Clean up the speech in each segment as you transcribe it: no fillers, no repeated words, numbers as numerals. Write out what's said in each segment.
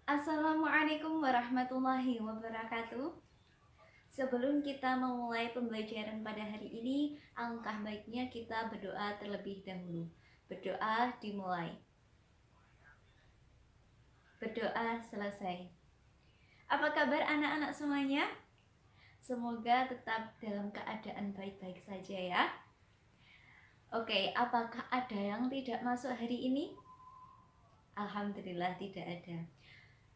Assalamualaikum warahmatullahi wabarakatuh. Sebelum kita memulai pembelajaran pada hari ini, alangkah baiknya kita berdoa terlebih dahulu. Berdoa dimulai. Berdoa selesai. Apa kabar anak-anak semuanya? Semoga tetap dalam keadaan baik-baik saja ya. Oke, apakah ada yang tidak masuk hari ini? Alhamdulillah tidak ada.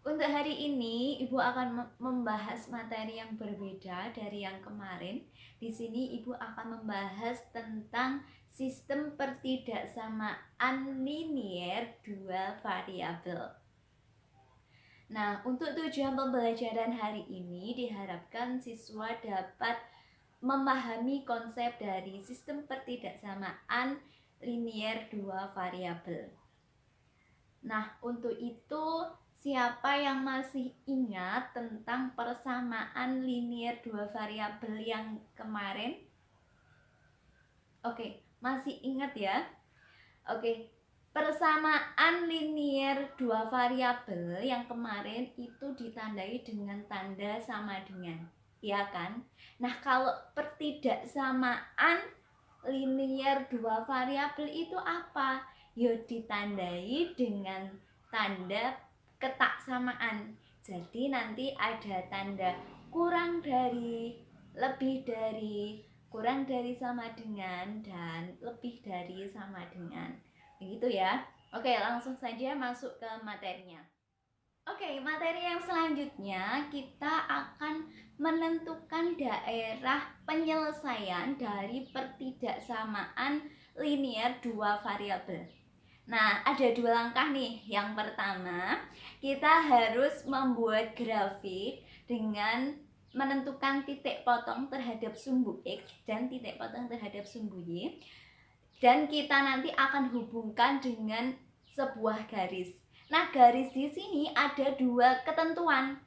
Untuk hari ini, Ibu akan membahas materi yang berbeda dari yang kemarin. Di sini Ibu akan membahas tentang sistem pertidaksamaan linier dua variabel. Nah, untuk tujuan pembelajaran hari ini diharapkan siswa dapat memahami konsep dari sistem pertidaksamaan linier dua variabel. Nah, untuk itu siapa yang masih ingat tentang persamaan linier dua variabel yang kemarin? Oke, masih ingat ya? Oke, persamaan linier dua variabel yang kemarin itu ditandai dengan tanda sama dengan, ya kan? Nah, kalau pertidaksamaan linier dua variabel itu apa? Ya ditandai dengan tanda ketaksamaan. Jadi nanti ada tanda kurang dari, lebih dari, kurang dari sama dengan, dan lebih dari sama dengan. Begitu ya. Oke, langsung saja masuk ke materinya. Oke, materi yang selanjutnya kita akan menentukan daerah penyelesaian dari pertidaksamaan linier dua variabel. Nah, ada dua langkah nih. Yang pertama, kita harus membuat grafik dengan menentukan titik potong terhadap sumbu X dan titik potong terhadap sumbu Y. Dan kita nanti akan hubungkan dengan sebuah garis. Nah, garis di sini ada dua ketentuan.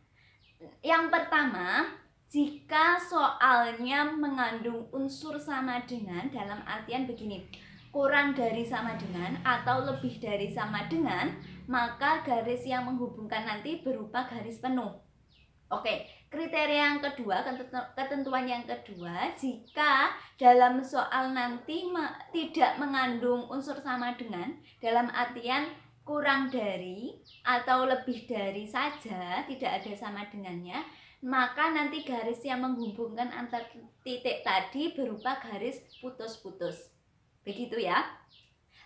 Yang pertama, jika soalnya mengandung unsur sama dengan, dalam artian begini, kurang dari sama dengan atau lebih dari sama dengan, maka garis yang menghubungkan nanti berupa garis penuh. Oke, kriteria yang kedua, ketentuan yang kedua, jika dalam soal nanti tidak mengandung unsur sama dengan, dalam artian kurang dari atau lebih dari saja, tidak ada sama dengannya, maka nanti garis yang menghubungkan antar titik tadi berupa garis putus-putus. Begitu ya.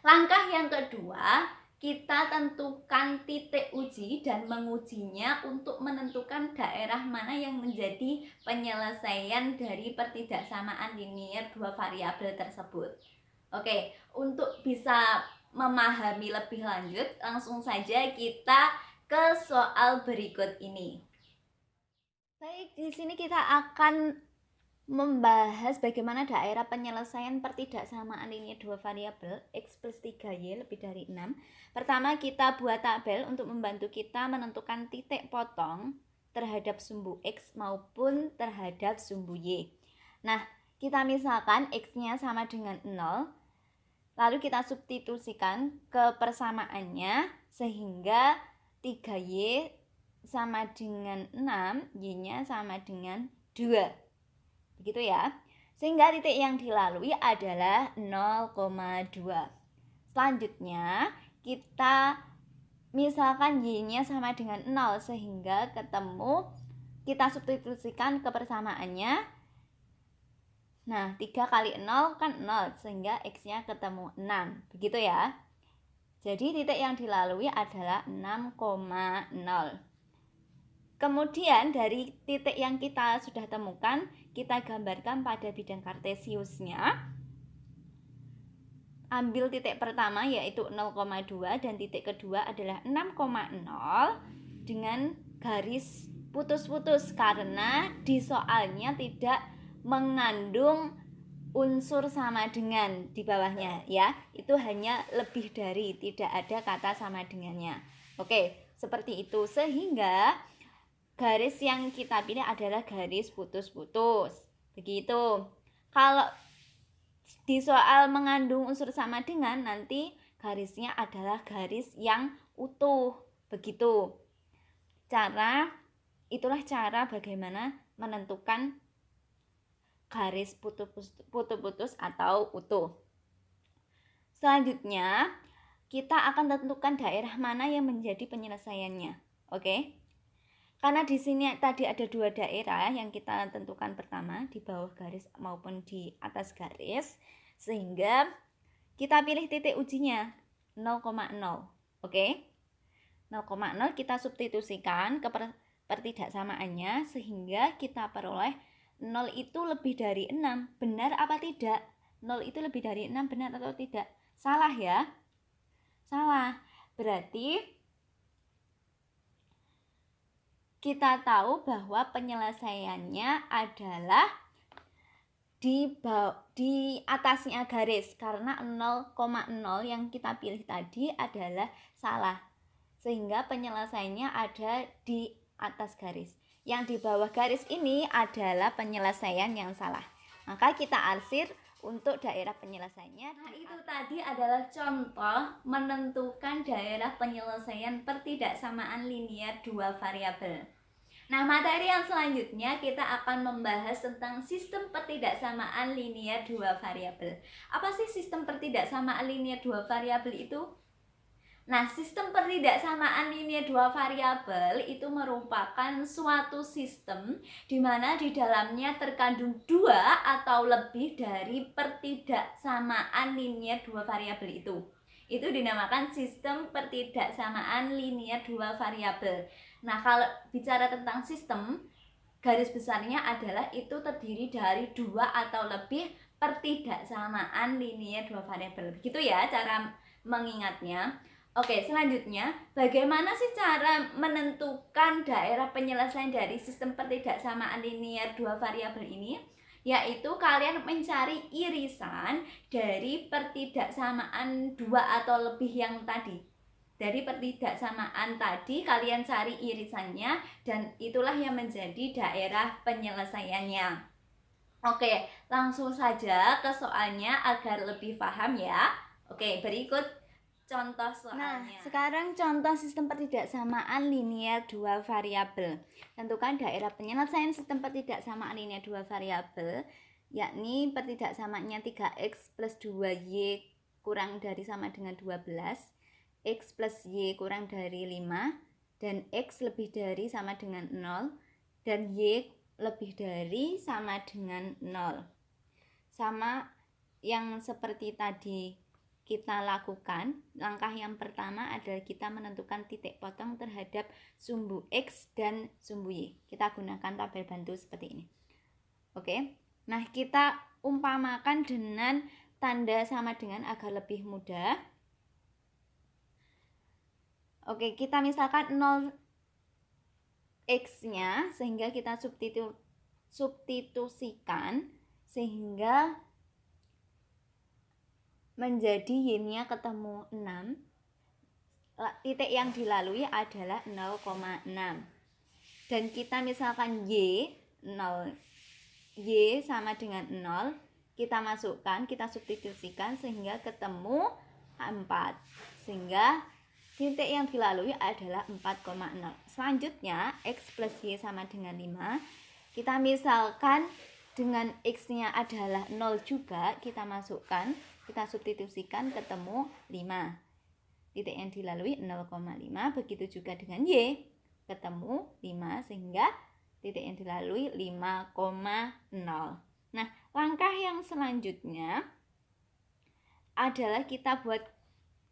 Langkah yang kedua, kita tentukan titik uji dan mengujinya untuk menentukan daerah mana yang menjadi penyelesaian dari pertidaksamaan linier dua variabel tersebut. Oke, untuk bisa memahami lebih lanjut, langsung saja kita ke soal berikut ini. Baik, di sini kita akan membahas bagaimana daerah penyelesaian pertidaksamaan linier dua variabel X plus 3Y lebih dari 6. Pertama, kita buat tabel untuk membantu kita menentukan titik potong terhadap sumbu X maupun terhadap sumbu Y. Nah, kita misalkan X-nya sama dengan 0, lalu kita substitusikan ke persamaannya sehingga 3Y sama dengan 6, Y-nya sama dengan 2. Begitu ya. Sehingga titik yang dilalui adalah 0,2. Selanjutnya kita misalkan Y-nya sama dengan 0 sehingga ketemu, kita substitusikan ke persamaannya. Nah, 3 kali 0 kan 0 sehingga X-nya ketemu 6. Begitu ya. Jadi titik yang dilalui adalah 6,0. Kemudian dari titik yang kita sudah temukan, kita gambarkan pada bidang kartesiusnya. Ambil titik pertama yaitu 0,2 dan titik kedua adalah 6,0 dengan garis putus-putus karena di soalnya tidak mengandung unsur sama dengan di bawahnya ya. Itu hanya lebih dari, tidak ada kata sama dengannya. Oke, seperti itu sehingga garis yang kita pilih adalah garis putus-putus. Begitu. Kalau di soal mengandung unsur sama dengan, nanti garisnya adalah garis yang utuh. Begitu. itulah cara bagaimana menentukan garis putus-putus atau utuh. Selanjutnya, kita akan tentukan daerah mana yang menjadi penyelesaiannya. Oke? Karena di sini tadi ada 2 daerah yang kita tentukan, pertama di bawah garis maupun di atas garis, sehingga kita pilih titik ujinya 0,0. Oke? 0,0 kita substitusikan ke pertidaksamaannya sehingga kita peroleh 0 itu lebih dari 6. Benar apa tidak? 0 itu lebih dari 6 benar atau tidak? Salah ya? Salah. Berarti kita tahu bahwa penyelesaiannya adalah di atasnya garis, karena 0,0 yang kita pilih tadi adalah salah, sehingga penyelesaiannya ada di atas garis. Yang di bawah garis ini adalah penyelesaian yang salah, maka kita arsir untuk daerah penyelesaiannya. Nah, itu tadi adalah contoh menentukan daerah penyelesaian pertidaksamaan linier 2 variabel. Nah, materi yang selanjutnya kita akan membahas tentang sistem pertidaksamaan linier 2 variabel. Apa sih sistem pertidaksamaan linier 2 variabel itu? Nah, sistem pertidaksamaan linier 2 variabel itu merupakan suatu sistem di mana di dalamnya terkandung 2 atau lebih dari pertidaksamaan linier 2 variabel itu. Itu dinamakan sistem pertidaksamaan linier 2 variabel. Nah, kalau bicara tentang sistem, garis besarnya adalah itu terdiri dari 2 atau lebih pertidaksamaan linier 2 variabel. Begitu ya cara mengingatnya. Oke, selanjutnya bagaimana sih cara menentukan daerah penyelesaian dari sistem pertidaksamaan linier 2 variabel ini? Yaitu kalian mencari irisan dari pertidaksamaan 2 atau lebih yang tadi. Dari pertidaksamaan tadi kalian cari irisannya dan itulah yang menjadi daerah penyelesaiannya. Oke, langsung saja ke soalnya agar lebih paham ya. Oke, berikut contoh soalnya. Nah, sekarang contoh sistem pertidaksamaan linier 2 variabel. Tentukan daerah penyelesaian sistem pertidaksamaan linier 2 variabel, yakni pertidaksamaannya 3x plus 2y kurang dari sama dengan 12, x plus y kurang dari 5, dan x lebih dari sama dengan 0, dan y lebih dari sama dengan 0. Sama yang seperti tadi kita lakukan, langkah yang pertama adalah kita menentukan titik potong terhadap sumbu X dan sumbu Y. Kita gunakan tabel bantu seperti ini. Oke, nah kita umpamakan dengan tanda sama dengan agar lebih mudah. Oke, kita misalkan 0 X-nya, sehingga kita substitusikan sehingga menjadi y-nya ketemu 6. Titik yang dilalui adalah 0,6. Dan kita misalkan y sama dengan 0, kita masukkan, kita substitusikan sehingga ketemu 4. Sehingga titik yang dilalui adalah 4,0. Selanjutnya x plus y sama dengan 5. Kita misalkan dengan x-nya adalah 0 juga, kita masukkan, kita substitusikan ketemu 5. Titik yang dilalui 0,5. Begitu juga dengan y, ketemu 5 sehingga titik yang dilalui 5,0. Nah, langkah yang selanjutnya adalah kita buat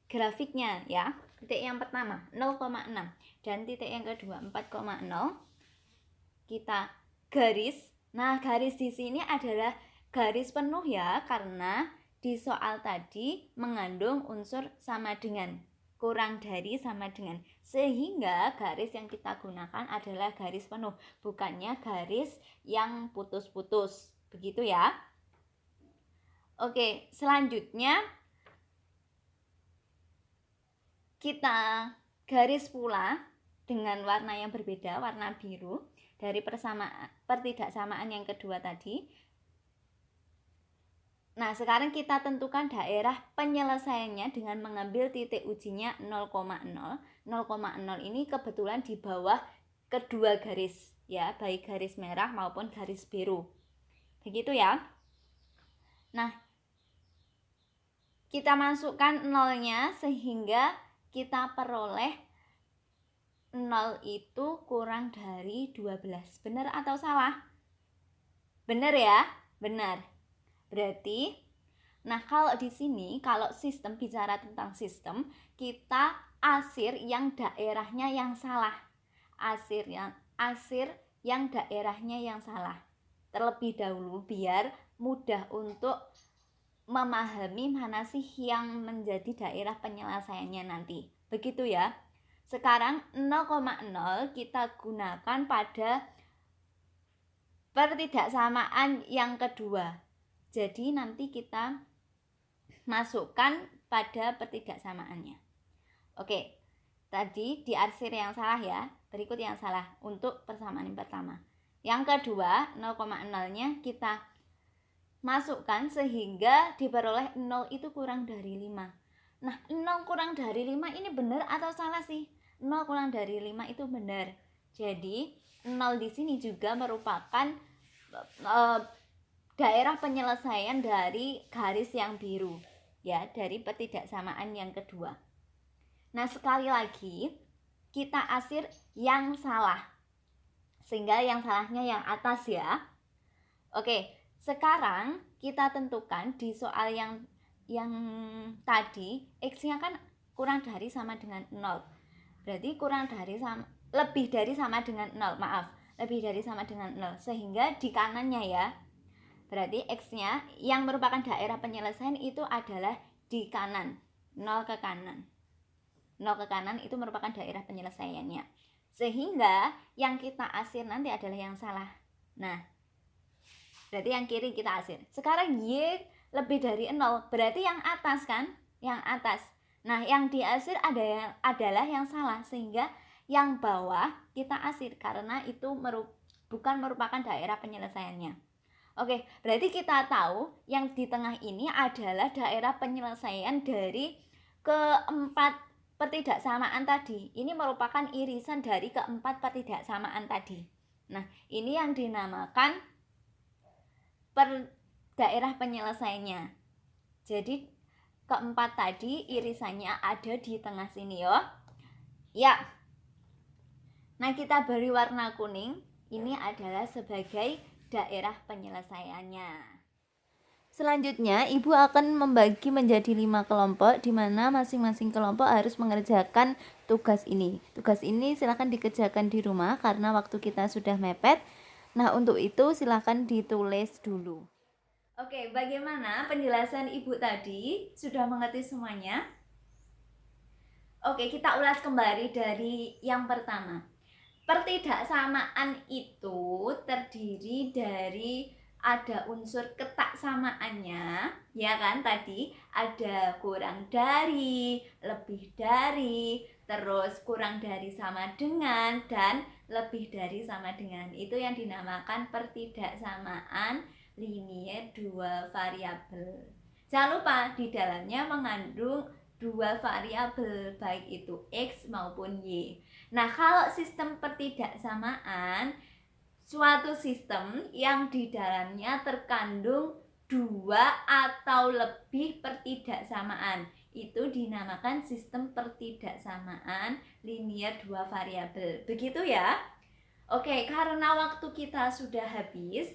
grafiknya ya. Titik yang pertama 0,6 dan titik yang kedua 4,0. Kita garis. Nah, garis di sini adalah garis penuh ya, karena di soal tadi mengandung unsur sama dengan, kurang dari sama dengan, sehingga garis yang kita gunakan adalah garis penuh, bukannya garis yang putus-putus. Begitu ya. Oke, selanjutnya kita garis pula dengan warna yang berbeda, warna biru, dari pertidaksamaan yang kedua tadi. Nah, sekarang kita tentukan daerah penyelesaiannya dengan mengambil titik ujinya 0,0. 0,0 ini kebetulan di bawah kedua garis ya, baik garis merah maupun garis biru. Begitu ya. Nah, kita masukkan nolnya sehingga kita peroleh 0 itu kurang dari 12. Benar atau salah? Benar ya? Benar. Berarti, nah kalau di sini, kalau sistem, bicara tentang sistem, kita asir yang daerahnya yang salah. Asir yang daerahnya yang salah. Terlebih dahulu biar mudah untuk memahami mana sih yang menjadi daerah penyelesaiannya nanti. Begitu ya. Sekarang 0,0 kita gunakan pada pertidaksamaan yang kedua. Jadi nanti kita masukkan pada pertidaksamaannya. Oke, tadi diarsir yang salah ya. Berikut yang salah untuk persamaan yang pertama. Yang kedua, 0,0-nya kita masukkan sehingga diperoleh 0 itu kurang dari 5. Nah, 0 kurang dari 5 ini benar atau salah sih? 0 kurang dari 5 itu benar. Jadi, 0 di sini juga merupakan daerah penyelesaian dari garis yang biru. Ya, dari pertidaksamaan yang kedua. Nah, sekali lagi kita asir yang salah. Sehingga yang salahnya yang atas ya. Oke, sekarang kita tentukan di soal yang tadi x-nya kan kurang dari sama dengan 0. Berarti lebih dari sama dengan 0, lebih dari sama dengan 0. Sehingga di kanannya ya. Berarti x-nya yang merupakan daerah penyelesaian itu adalah di kanan, 0 ke kanan. 0 ke kanan itu merupakan daerah penyelesaiannya. Sehingga yang kita asir nanti adalah yang salah. Nah, berarti yang kiri kita asir. Sekarang Y lebih dari 0, berarti yang atas kan? Yang atas. Nah, yang diasir adalah yang salah, sehingga yang bawah kita asir karena itu bukan merupakan daerah penyelesaiannya. Oke, berarti kita tahu yang di tengah ini adalah daerah penyelesaian dari keempat pertidaksamaan tadi. Ini merupakan irisan dari keempat pertidaksamaan tadi. Nah, ini yang dinamakan daerah penyelesaiannya. Jadi keempat tadi irisannya ada di tengah sini ya. Nah, kita beri warna kuning. Ini adalah sebagai daerah penyelesaiannya. Selanjutnya, Ibu akan membagi menjadi 5 kelompok di mana masing-masing kelompok harus mengerjakan tugas ini. Tugas ini silakan dikerjakan di rumah karena waktu kita sudah mepet. Nah, untuk itu silakan ditulis dulu. Oke, bagaimana penjelasan Ibu tadi? Sudah mengerti semuanya? Oke, kita ulas kembali dari yang pertama. Pertidaksamaan itu terdiri dari ada unsur ketaksamaannya, ya kan? Tadi ada kurang dari, lebih dari, terus kurang dari sama dengan, dan lebih dari sama dengan. Itu yang dinamakan pertidaksamaan linier dua variabel. Jangan lupa di dalamnya mengandung dua variabel, baik itu X maupun Y. Nah, kalau sistem pertidaksamaan, suatu sistem yang di dalamnya terkandung dua atau lebih pertidaksamaan, itu dinamakan sistem pertidaksamaan linier dua variabel. Begitu ya? Oke, karena waktu kita sudah habis,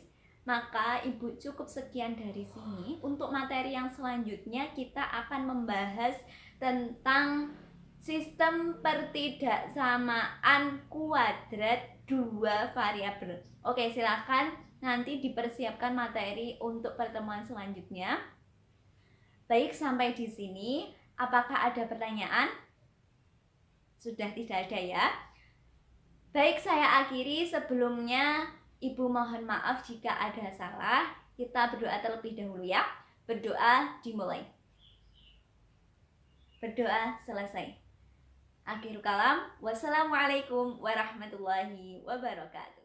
maka Ibu cukup sekian dari sini. Untuk materi yang selanjutnya kita akan membahas tentang sistem pertidaksamaan kuadrat dua variabel. Oke, silakan nanti dipersiapkan materi untuk pertemuan selanjutnya. Baik, sampai di sini. Apakah ada pertanyaan? Sudah tidak ada ya? Baik, saya akhiri. Sebelumnya Ibu mohon maaf jika ada salah. Kita berdoa terlebih dahulu ya. Berdoa dimulai. Berdoa selesai. Akhirul kalam. Wassalamualaikum warahmatullahi wabarakatuh.